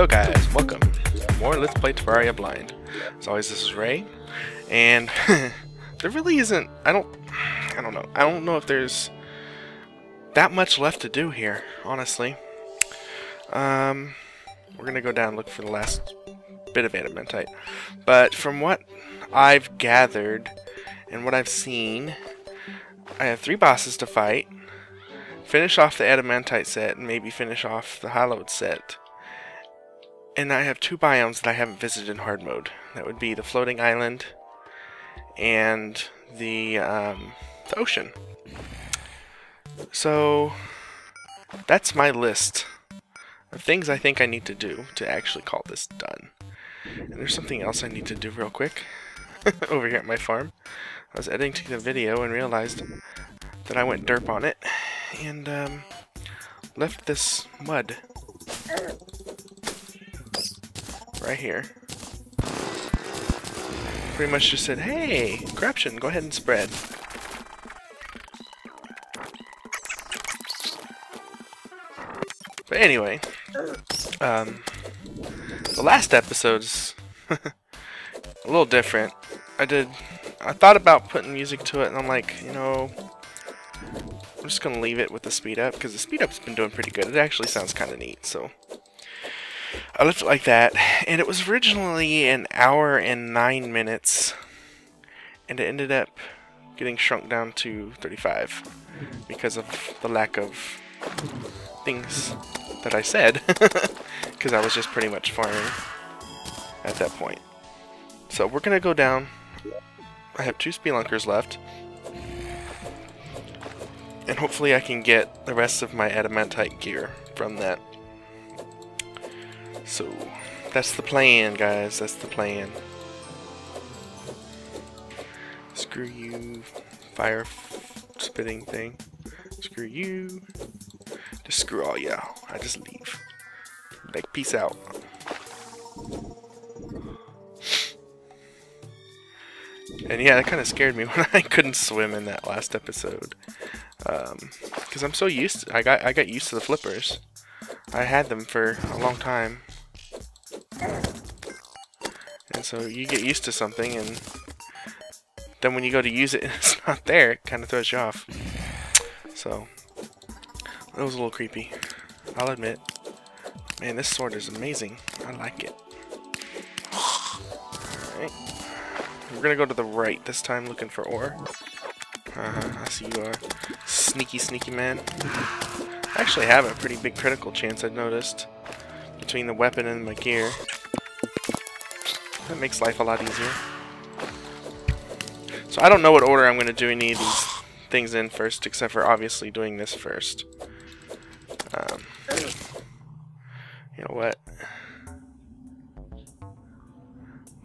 Hello guys, welcome to more Let's Play Terraria Blind. As always, this is Ray, and there really isn't, I don't know if there's that much left to do here, honestly. We're gonna go down and look for the last bit of adamantite, but from what I've gathered and what I've seen, I have 3 bosses to fight, finish off the adamantite set, and maybe finish off the hallowed set. And I have 2 biomes that I haven't visited in hard mode. That would be the floating island and the ocean. So that's my list of things I think I need to do to actually call this done. And there's something else I need to do real quick over here at my farm. I was editing the video and realized that I went derp on it and left this mud right here. Pretty much just said, hey, corruption, go ahead and spread. But anyway, the last episode's a little different. I thought about putting music to it, and I'm like, you know, I'm just gonna leave it with the speed up, because the speed up's been doing pretty good. It actually sounds kind of neat, so I left it like that. And it was originally an hour and 9 minutes, and it ended up getting shrunk down to 35 because of the lack of things that I said, because I was just pretty much farming at that point. So we're gonna go down. I have 2 spelunkers left, and hopefully I can get the rest of my adamantite gear from that. So that's the plan, guys. That's the plan. Screw you, fire spitting thing. Screw you. Just screw all y'all. I just leave. Like, peace out. And yeah, that kind of scared me when I couldn't swim in that last episode. Because I'm so used to, I got used to the flippers. I had them for a long time. And so you get used to something, and then when you go to use it and it's not there, it kind of throws you off. So that was a little creepy, I'll admit. Man, this sword is amazing. I like it. Alright. We're gonna go to the right this time, looking for ore. I see you are. Sneaky, sneaky man. I actually have a pretty big critical chance, I've noticed, between the weapon and my gear. That makes life a lot easier. So I don't know what order I'm going to do any of these things in first, except for obviously doing this first. You know what?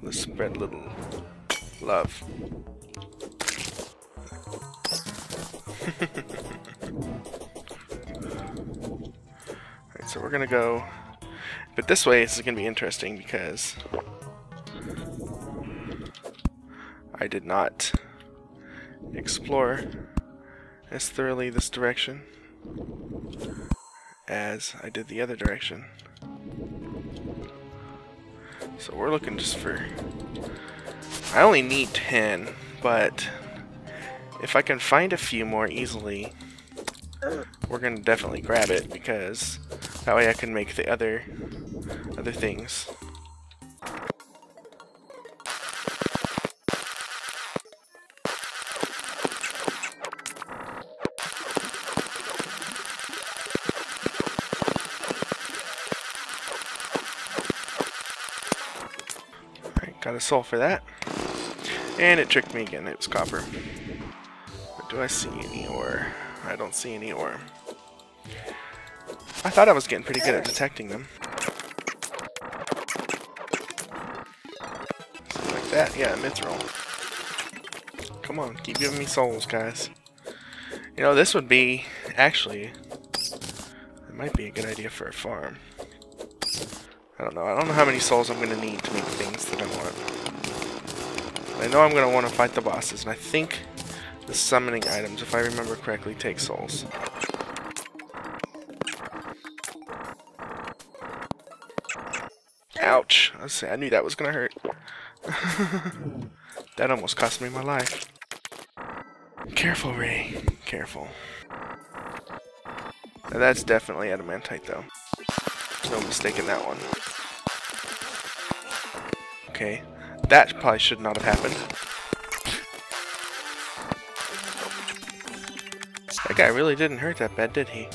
Let's spread a little love. Alright, so we're going to go. But this way, this is going to be interesting because I did not explore as thoroughly this direction as I did the other direction. So we're looking just for... I only need 10, but if I can find a few more easily, we're going to definitely grab it, because that way I can make the other things. Alright, got a soul for that. And it tricked me again, it was copper. But do I see any ore? I don't see any ore. I thought I was getting pretty good at detecting them. Something like that. Yeah, mithril. Come on, keep giving me souls, guys. You know, this would be, actually, it might be a good idea for a farm. I don't know. I don't know how many souls I'm going to need to make things that I want. I know I'm going to want to fight the bosses, and I think the summoning items, if I remember correctly, take souls. Ouch. I knew that was gonna hurt. That almost cost me my life. Careful, Ray. Careful. Now that's definitely adamantite, though. There's no mistake in that one. Okay. That probably should not have happened. That guy really didn't hurt that bad, did he?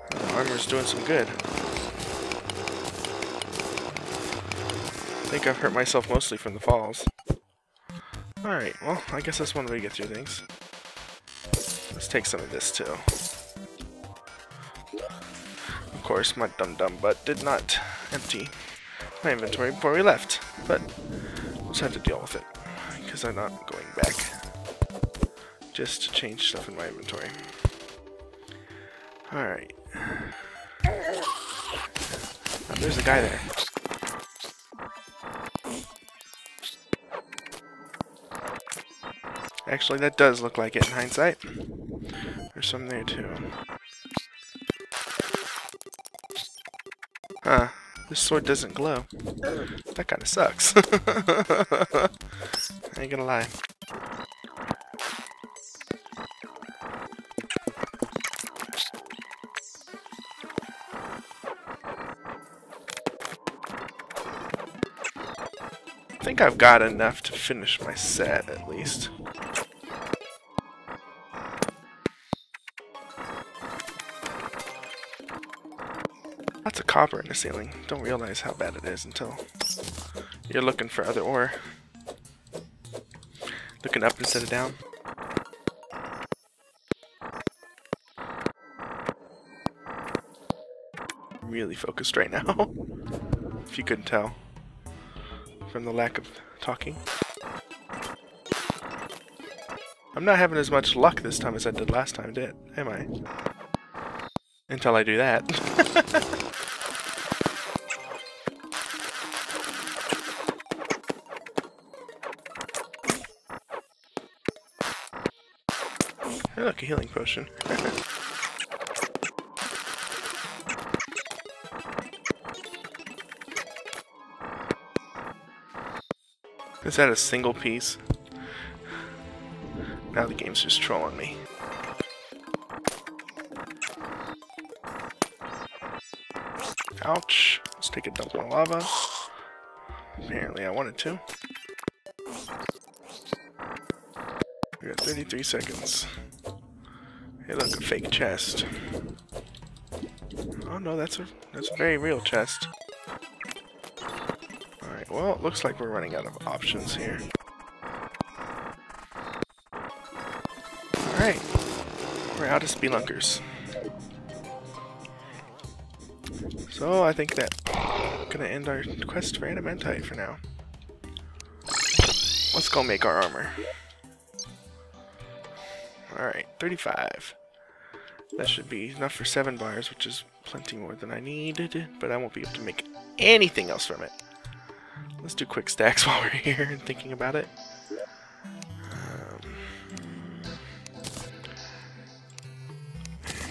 The armor's doing some good. I think I've hurt myself mostly from the falls. Alright, well, I guess that's one way to get through things. Let's take some of this, too. Of course, my dum-dum butt did not empty my inventory before we left, but we'll just have to deal with it, because I'm not going back just to change stuff in my inventory. Alright. Oh, there's a guy there. Actually, that does look like it in hindsight. There's some there too. Huh. This sword doesn't glow. That kinda sucks. I ain't gonna lie. I think I've got enough to finish my set, at least. Lots of copper in the ceiling. Don't realize how bad it is until you're looking for other ore. Looking up instead of down. Really focused right now. If you couldn't tell from the lack of talking. I'm not having as much luck this time as I did last time, am I? Until I do that. Hey, look, a healing potion. Is that a single piece? Now the game's just trolling me. Ouch. Let's take a dump on lava. Apparently I wanted to. We got 33 seconds. Hey look, a fake chest. Oh no, that's a very real chest. Alright, well, it looks like we're running out of options here. Alright. We're out of spelunkers. So I think that's gonna end our quest for adamantite for now. Let's go make our armor. Alright, 35. That should be enough for 7 bars, which is plenty more than I needed, but I won't be able to make anything else from it. Let's do quick stacks while we're here and thinking about it.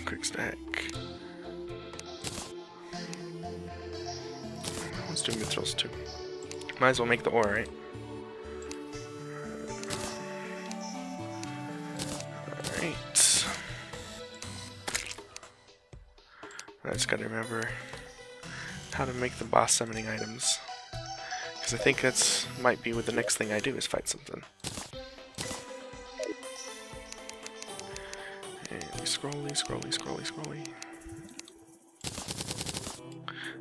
Quick stack. Let's do mithrils too. Might as well make the ore, right? Alright. I just gotta remember how to make the boss summoning items. Because I think that's might be what the next thing I do is fight something. And we scrolly.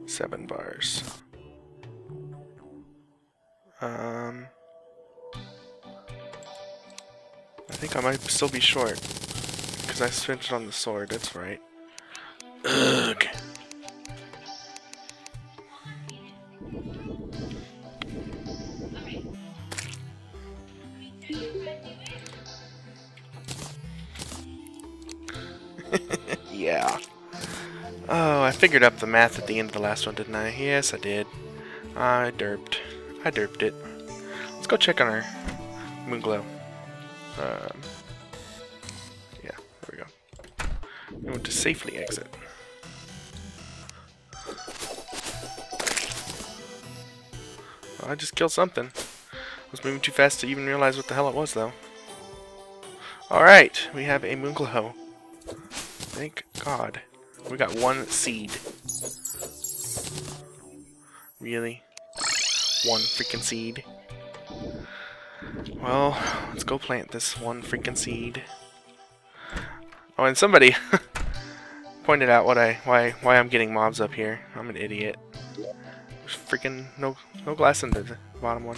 7 bars. I think I might still be short. Because I spent it on the sword, that's right. Ugh. Yeah. Oh, I figured up the math at the end of the last one, didn't I? Yes, I did. I derped it. Let's go check on our moonglow. Yeah, there we go. We want to safely exit. Well, I just killed something. I was moving too fast to even realize what the hell it was, though. Alright, we have a moonglow. Thank God. We got one seed. Really? One freaking seed? Well, let's go plant this one freaking seed. Oh, and somebody pointed out why I'm getting mobs up here. I'm an idiot. There's freaking no glass in the bottom one.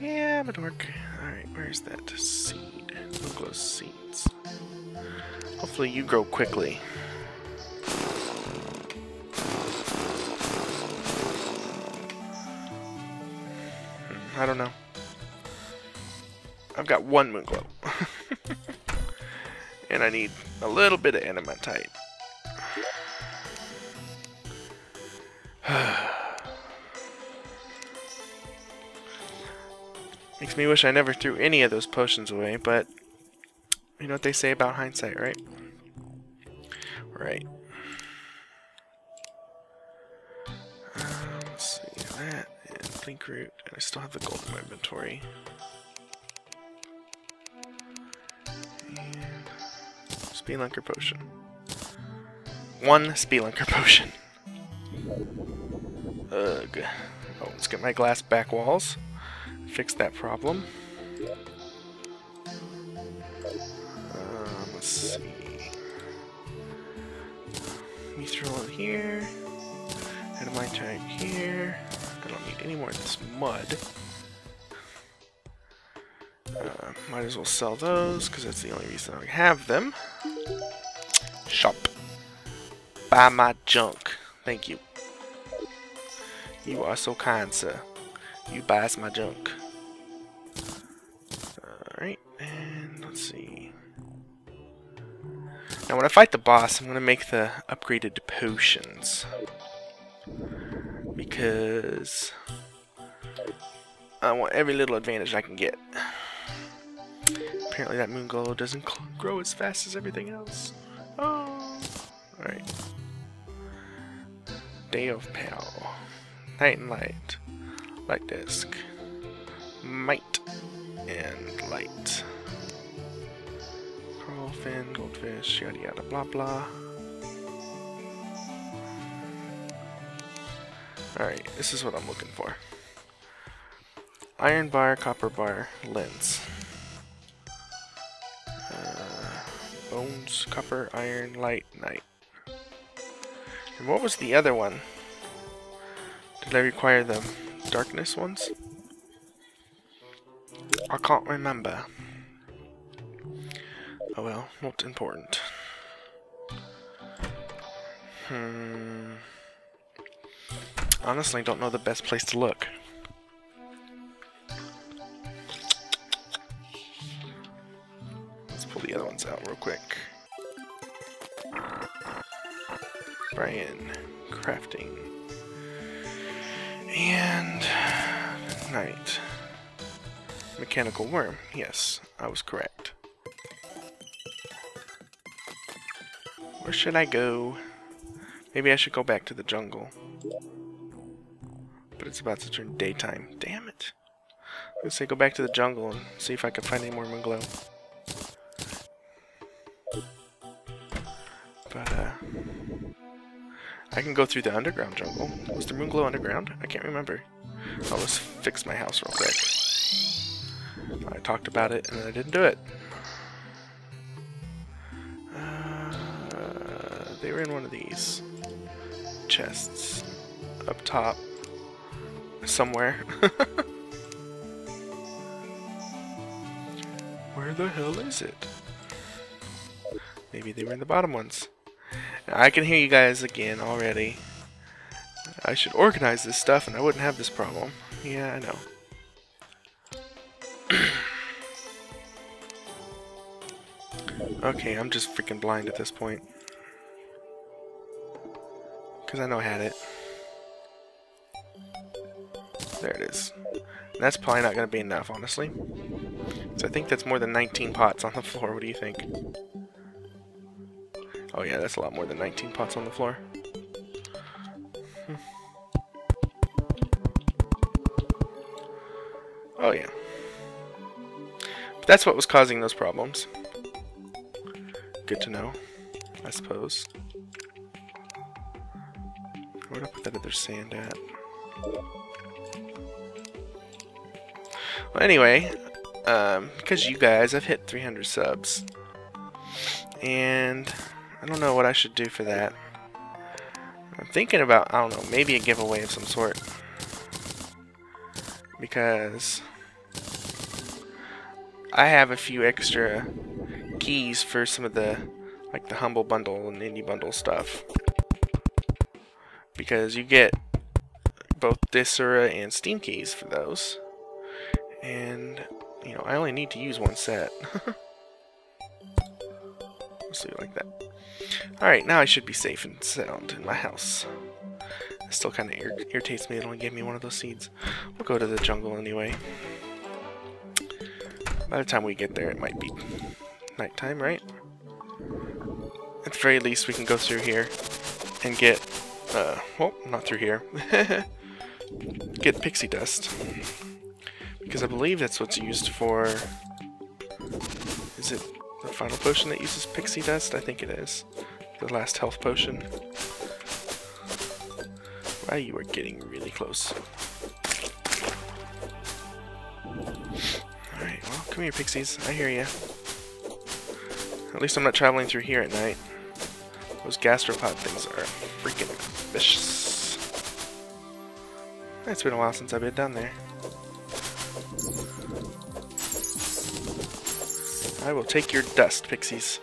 Yeah, I'm a dork. Alright, where's that seed? Moonglow seeds. Hopefully you grow quickly. I don't know. I've got one moonglow. And I need a little bit of adamantite. Makes me wish I never threw any of those potions away, but you know what they say about hindsight, right? Right. Let's see, that and blink root, and I still have the gold in my inventory. And spelunker potion. One spelunker potion. Ugh. Oh, let's get my glass back walls. Fix that problem. Let's see. Mithril in here. Adamantite here. I don't need any more of this mud. Might as well sell those, because that's the only reason I have them. Shop. Buy my junk. Thank you. You are so kind, sir. You buys my junk. Alright, and let's see. Now when I fight the boss, I'm going to make the upgraded potions. Because I want every little advantage I can get. Apparently that moonglow doesn't grow as fast as everything else. Oh! Alright. Day of Pal. Night and Light. Light Disc. Might. And Light. Coral fin, goldfish, yada yada blah blah. Alright, this is what I'm looking for. Iron bar, copper bar, lens. Bones, copper, iron, light, night. And what was the other one? Did I require the darkness ones? I can't remember. Oh well, not important. Honestly, don't know the best place to look. Let's pull the other ones out real quick. Brian, crafting, and night. Mechanical worm. Yes, I was correct. Where should I go? Maybe I should go back to the jungle. But it's about to turn daytime. Damn it. Let's say go back to the jungle and see if I can find any more moonglow. But, I can go through the underground jungle. Was there moonglow underground? I can't remember. I'll just fix my house real quick. I talked about it and then I didn't do it. They were in one of these chests up top somewhere. Where the hell is it? Maybe they were in the bottom ones. Now, I can hear you guys again already. I should organize this stuff and I wouldn't have this problem. Yeah, I know. Okay, I'm just freaking blind at this point. Because I know I had it. There it is. And that's probably not going to be enough, honestly. So I think that's more than 19 pots on the floor. What do you think? Oh yeah, that's a lot more than 19 pots on the floor. Oh yeah. But that's what was causing those problems. Good to know, I suppose. Where would I put that other sand at? Well, anyway, because you guys, I've hit 300 subs. And I don't know what I should do for that. I'm thinking about, I don't know, maybe a giveaway of some sort. Because I have a few extra keys for some of the, like the Humble Bundle and Indie Bundle stuff. Because you get both Dissura and Steam keys for those. And, you know, I only need to use one set. Let's leave it like that. Alright, now I should be safe and sound in my house. It still kind of irritates me it only gave me one of those seeds. We'll go to the jungle anyway. By the time we get there, it might be nighttime, right? At the very least, we can go through here and get, well, not through here. Get pixie dust. Because I believe that's what's used for... Is it the final potion that uses pixie dust? I think it is. The last health potion. Wow, you are getting really close. Alright, well, come here, pixies. I hear ya. At least I'm not traveling through here at night. Those gastropod things are freaking vicious. It's been a while since I've been down there. I will take your dust, pixies.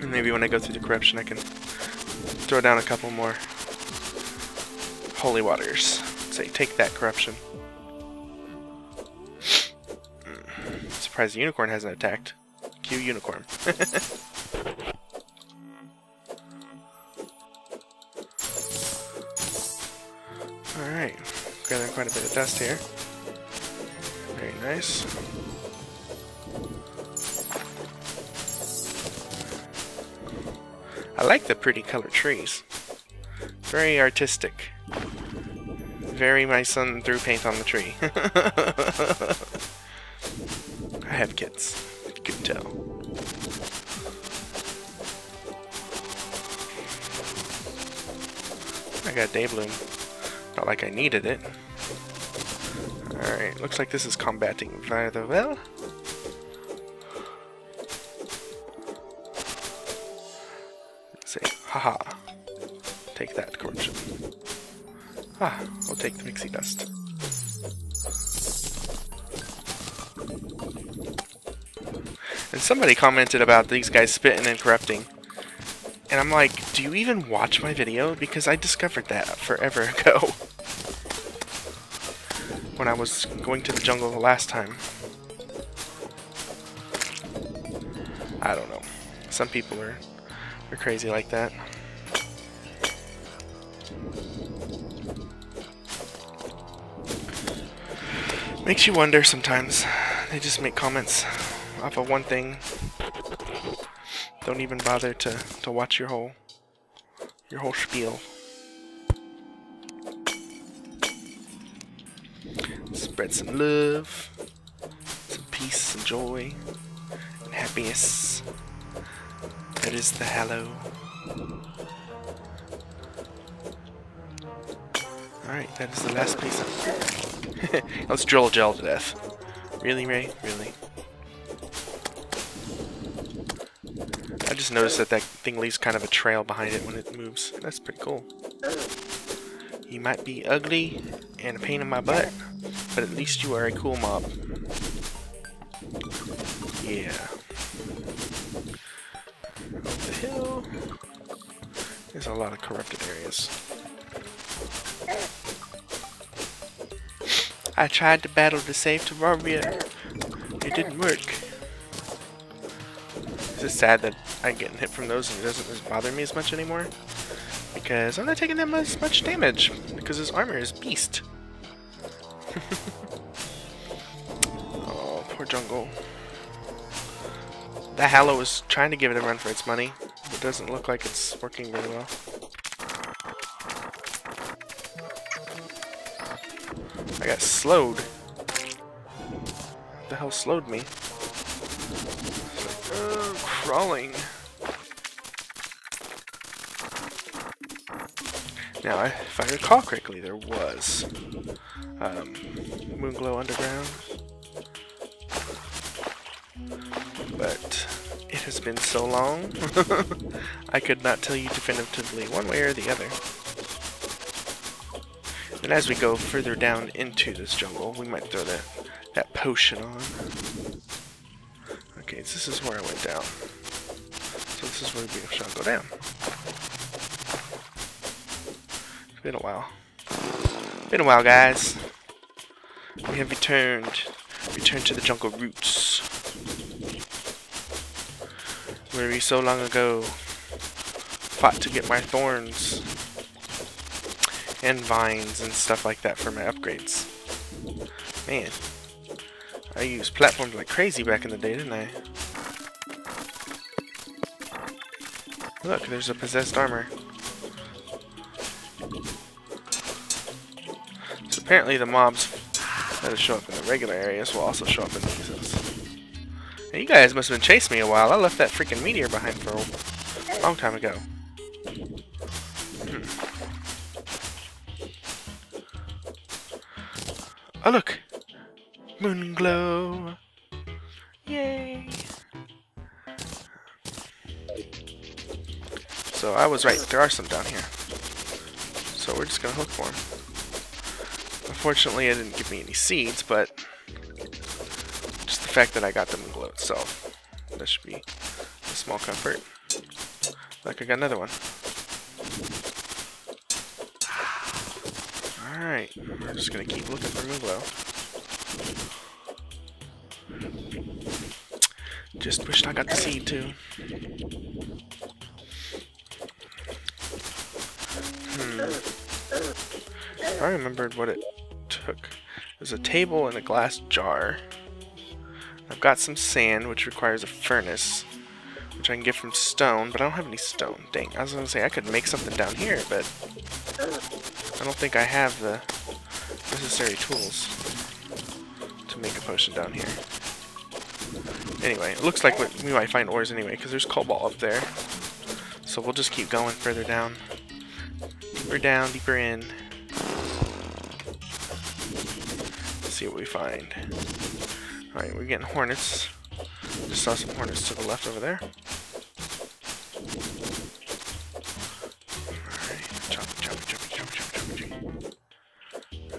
And maybe when I go through the corruption I can throw down a couple more holy waters. Say, take that, corruption. Surprised the unicorn hasn't attacked. Cue unicorn. Alright, gathering quite a bit of dust here. Very nice. I like the pretty colored trees. Very artistic. Very my son threw paint on the tree. I have kids. You can tell. I got day bloom. Not like I needed it. Alright, looks like this is combating rather well. Say, haha. Take that, corruption. Ah, we'll take the pixie dust. And somebody commented about these guys spitting and corrupting. And I'm like, do you even watch my video? Because I discovered that forever ago. When I was going to the jungle the last time. I don't know. Some people are crazy like that. Makes you wonder sometimes. They just make comments off of one thing. Don't even bother to watch your whole spiel. Spread some love, some peace, some joy, and happiness. That is the hallow. Alright, that is the last piece. Let's drill gel to death. Really, Ray? Really? I just noticed that thing leaves kind of a trail behind it when it moves. That's pretty cool. You might be ugly and a pain in my butt, but at least you are a cool mob. Yeah. Up the hill. There's a lot of corrupted areas. I tried to battle to save Terraria. It didn't work. It's just sad that I'm getting hit from those and it doesn't bother me as much anymore. Because I'm not taking that much damage. Because his armor is beast. Oh, poor jungle. That Hallow is trying to give it a run for its money. It doesn't look like it's working very well. I got slowed. What the hell slowed me? It's like, crawling. Now, if I recall correctly, there was moonglow underground, but it has been so long, I could not tell you definitively one way or the other. And as we go further down into this jungle, we might throw that potion on. Okay, so this is where I went down. So this is where we shall go down. It's been a while. Been a while, guys. We have returned to the jungle roots, where we so long ago fought to get my thorns and vines and stuff like that for my upgrades. Man, I used platforms like crazy back in the day, didn't I? Look, there's a possessed armor. So apparently the mobs that show up in the regular areas will also show up in these. Hey, you guys must have been chasing me a while. I left that freaking meteor behind for a long time ago. Oh look! Moonglow! Yay! So I was right, there are some down here. So we're just gonna look for them. Unfortunately, it didn't give me any seeds, but just the fact that I got the moonglow itself, that should be a small comfort. Like I got another one. Alright, we're just gonna keep looking for moonglow. Just wished I got the seed too. I remembered what it took. There's a table and a glass jar. I've got some sand, which requires a furnace, which I can get from stone, but I don't have any stone. Dang, I was gonna say I could make something down here, but I don't think I have the necessary tools to make a potion down here. Anyway, it looks like we might find ores anyway, because there's cobalt up there. So we'll just keep going further down. Deeper down, deeper in. Let's see what we find. Alright, we're getting hornets. Just saw some hornets to the left over there.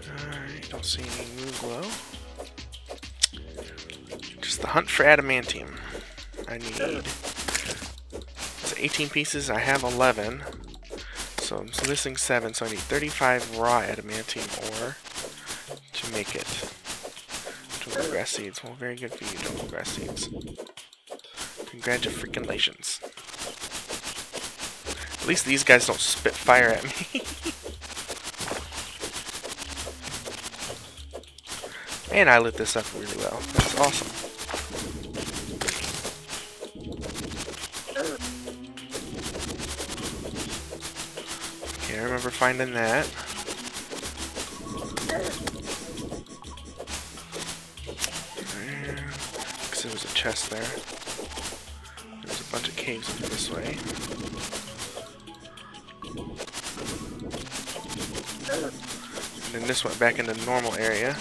Alright, don't see any moonglow. Just the hunt for adamantium. I need 18 pieces, I have 11. So I'm missing 7, so I need 35 raw adamantium ore to make it. Jungle grass seeds. Well, very good for you, jungle grass seeds. Congratulations. At least these guys don't spit fire at me. And I lit this up really well. That's awesome. Okay, I remember finding that. Because there was a chest there. There's a bunch of caves up this way. And then this went back into the normal area.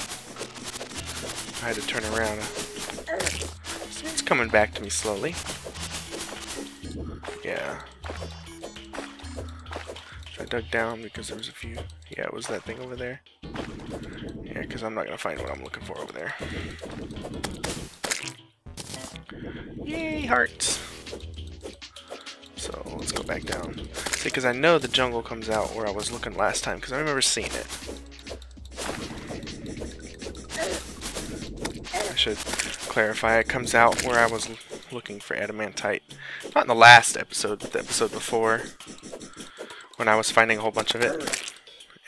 I had to turn around. So it's coming back to me slowly. Yeah. So I dug down because there was a few. Yeah, it was that thing over there. Yeah, because I'm not going to find what I'm looking for over there. Yay, hearts! So let's go back down. See, because I know the jungle comes out where I was looking last time, because I remember seeing it. I should clarify, it comes out where I was looking for adamantite. Not in the last episode, but the episode before, when I was finding a whole bunch of it,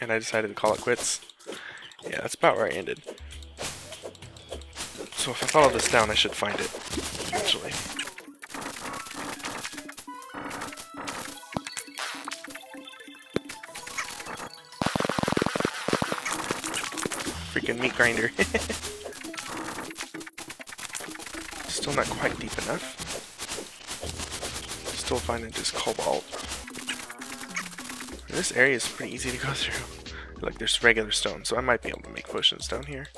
and I decided to call it quits. Yeah, that's about where I ended. So if I follow this down, I should find it eventually. freaking meat grinder. Still not quite deep enough. Still finding just cobalt. And this area is pretty easy to go through. Like there's regular stone, so I might be able to make potions down here.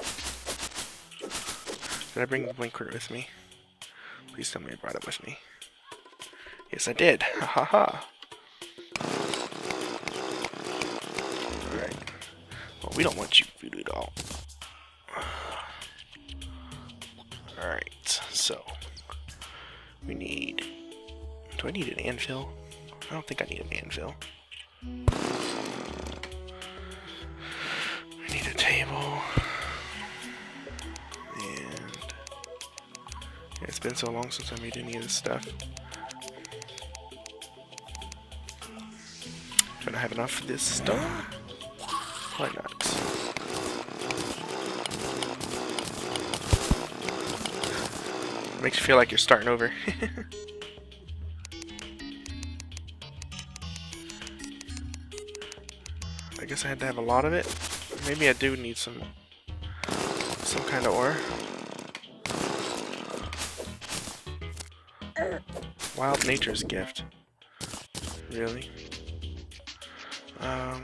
Did I bring the blinker with me? Please tell me I brought it with me. Yes, I did. Ha ha ha. Alright. Well, we don't want you voodoo doll. Alright, so. We need... Do I need an anvil? I don't think I need an anvil. I need a table. And... Yeah, it's been so long since I made any of this stuff. Don't I have enough for this stone? Why not? Makes you feel like you're starting over. I guess I had to have a lot of it. Maybe I do need some kind of ore. Wild nature's gift. Really? I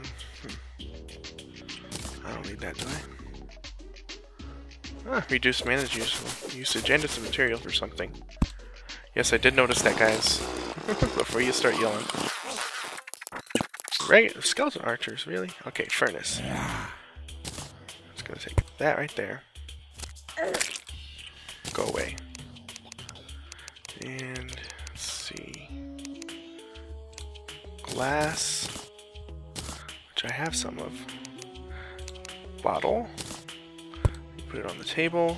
don't need that, do I? Reduce mana usage and it's a material for something. Yes, I did notice that, guys. Before you start yelling. Regular skeleton archers, really? Okay, furnace. Just gonna take that right there. Go away. And let's see. Glass, which I have some of. Bottle. Put it on the table.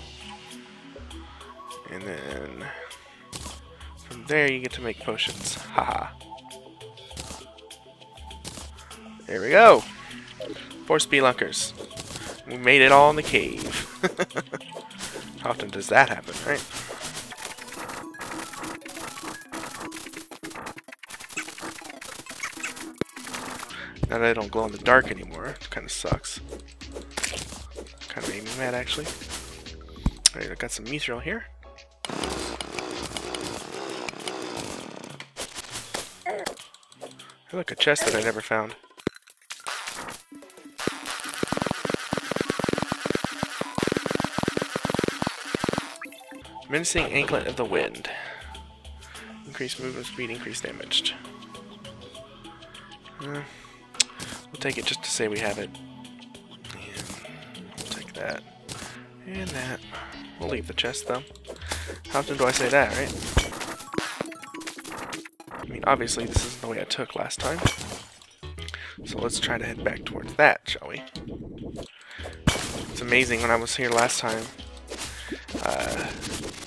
And then from there you get to make potions. Haha. There we go. 4 spelunkers. We made it all in the cave. How often does that happen, right? Now that I don't glow in the dark anymore, it kind of sucks. Kind of made me mad, actually. Alright, I got some mithril here. Hey, look, a chest that I never found. Menacing anklet of the wind. Increased movement speed, increased damage. We'll take it just to say we have it. And we'll take that. And that. We'll leave the chest though. How often do I say that, right? I mean, obviously this isn't the way I took last time. So let's try to head back towards that, shall we? It's amazing, when I was here last time,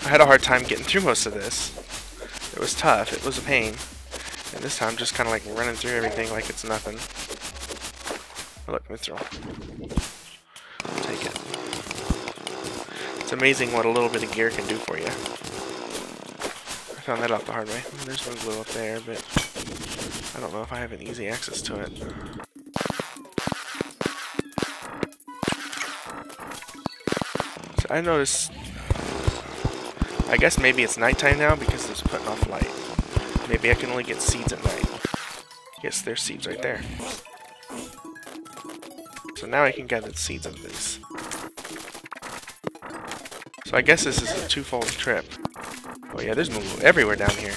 I had a hard time getting through most of this. It was tough, it was a pain. And this time, just kind of like running through everything like it's nothing. Oh, look, mithril. I'll take it. It's amazing what a little bit of gear can do for you. I found that out the hard way. There's moonglow up there, but I don't know if I have an easy access to it. So I noticed... I guess maybe it's nighttime now because it's putting off light. Maybe I can only get seeds at night. Yes, there's seeds right there. So now I can gather the seeds of these. So I guess this is a twofold trip. Oh yeah, there's moonglow everywhere down here.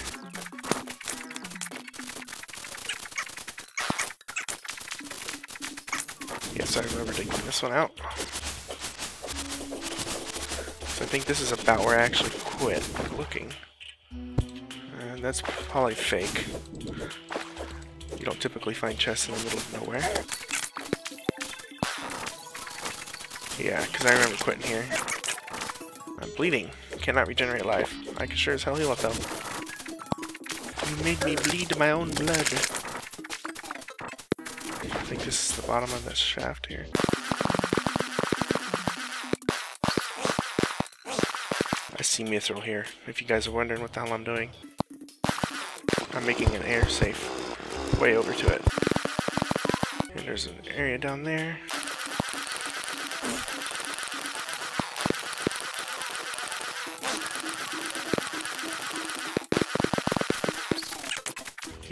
Yes, I remember taking this one out. So I think this is about where I actually quit looking. And that's probably fake. You don't typically find chests in the middle of nowhere. Yeah, because I remember quitting here. I'm bleeding. Cannot regenerate life. I can sure as hell heal up though. You made me bleed my own blood. I think this is the bottom of this shaft here. I see mithril here, if you guys are wondering what the hell I'm doing. I'm making an air safe way over to it. And there's an area down there.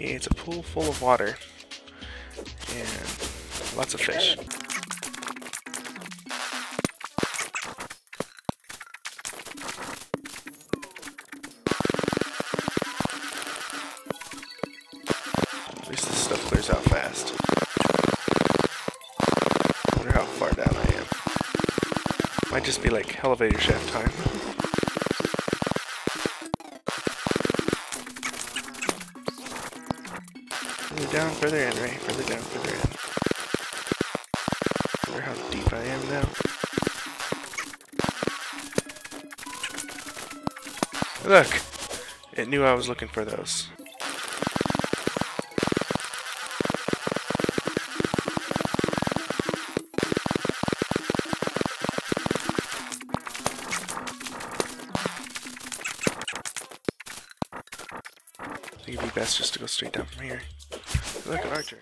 Okay, it's a pool full of water. And lots of fish. At least this stuff clears out fast. I wonder how far down I am. Might just be like elevator shaft time. Further down, further in, right? Further down, further in. I wonder how deep I am now. Look! It knew I was looking for those. I think it'd be best just to go straight down from here. Look, an archer.